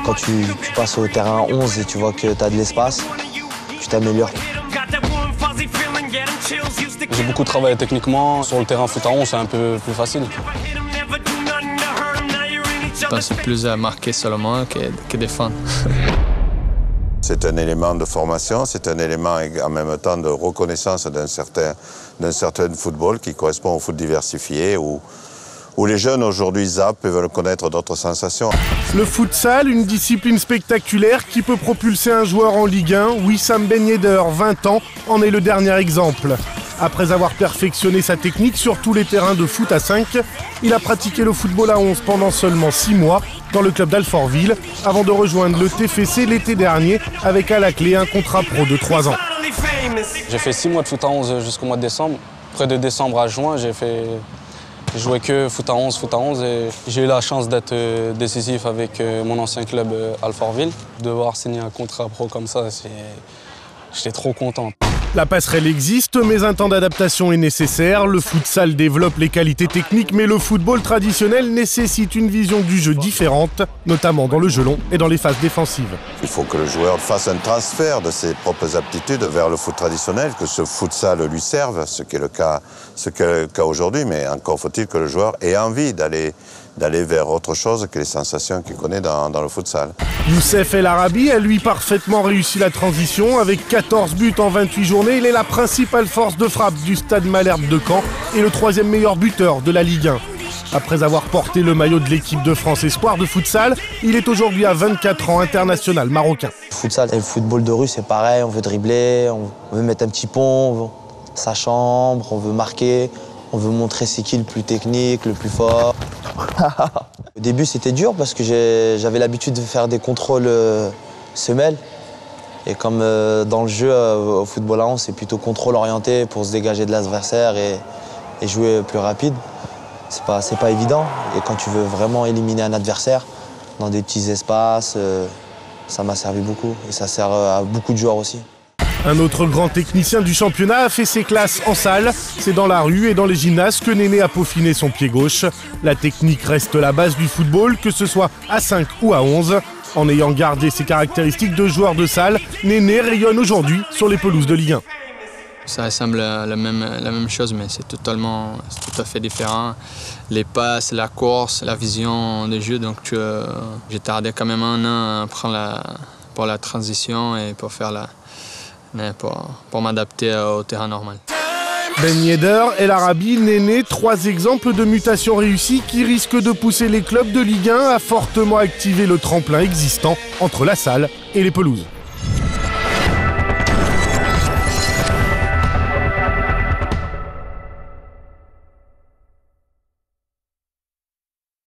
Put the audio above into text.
Quand tu passes au terrain 11 et tu vois que tu as de l'espace, tu t'améliores. J'ai beaucoup travaillé techniquement. Sur le terrain foot à 11, c'est un peu plus facile. Je pense plus à marquer seulement que défendre. C'est un élément de formation, c'est un élément en même temps de reconnaissance d'un certain football qui correspond au foot diversifié, où les jeunes aujourd'hui zappent et veulent connaître d'autres sensations. Le futsal, une discipline spectaculaire qui peut propulser un joueur en Ligue 1. Wissam Ben Yedder, 20 ans, en est le dernier exemple. Après avoir perfectionné sa technique sur tous les terrains de foot à 5, il a pratiqué le football à 11 pendant seulement 6 mois dans le club d'Alfortville, avant de rejoindre le TFC l'été dernier avec à la clé un contrat pro de 3 ans. J'ai fait 6 mois de foot à 11 jusqu'au mois de décembre. Après de décembre à juin, j'ai joué que foot à 11 et j'ai eu la chance d'être décisif avec mon ancien club Alfortville. Devoir signer un contrat pro comme ça, j'étais trop content. La passerelle existe, mais un temps d'adaptation est nécessaire. Le futsal développe les qualités techniques, mais le football traditionnel nécessite une vision du jeu différente, notamment dans le jeu long et dans les phases défensives. Il faut que le joueur fasse un transfert de ses propres aptitudes vers le foot traditionnel, que ce futsal lui serve, ce qui est le cas aujourd'hui, mais encore faut-il que le joueur ait envie d'aller vers autre chose que les sensations qu'il connaît dans le futsal. Youssef El Arabi a lui parfaitement réussi la transition. Avec 14 buts en 28 journées, il est la principale force de frappe du Stade Malherbe de Caen et le 3e meilleur buteur de la Ligue 1. Après avoir porté le maillot de l'équipe de France Espoir de futsal, il est aujourd'hui à 24 ans international marocain. Le futsal et le football de rue, c'est pareil. On veut dribbler, on veut mettre un petit pont, sa chambre, on veut marquer. On veut montrer c'est qui le plus technique, le plus fort. Au début, c'était dur parce que j'avais l'habitude de faire des contrôles semelles. Et comme dans le jeu, au football à 11, c'est plutôt contrôle orienté pour se dégager de l'adversaire et jouer plus rapide. C'est pas évident. Et quand tu veux vraiment éliminer un adversaire dans des petits espaces, ça m'a servi beaucoup. Et ça sert à beaucoup de joueurs aussi. Un autre grand technicien du championnat a fait ses classes en salle. C'est dans la rue et dans les gymnases que Néné a peaufiné son pied gauche. La technique reste la base du football, que ce soit à 5 ou à 11. En ayant gardé ses caractéristiques de joueur de salle, Néné rayonne aujourd'hui sur les pelouses de Ligue 1. Ça ressemble à la même chose, mais c'est tout à fait différent. Les passes, la course, la vision de jeu. Donc j'ai tardé quand même un an pour la transition et pour m'adapter au terrain normal. Ben Yedder, El Arabi, Néné, 3 exemples de mutations réussies qui risquent de pousser les clubs de Ligue 1 à fortement activer le tremplin existant entre la salle et les pelouses.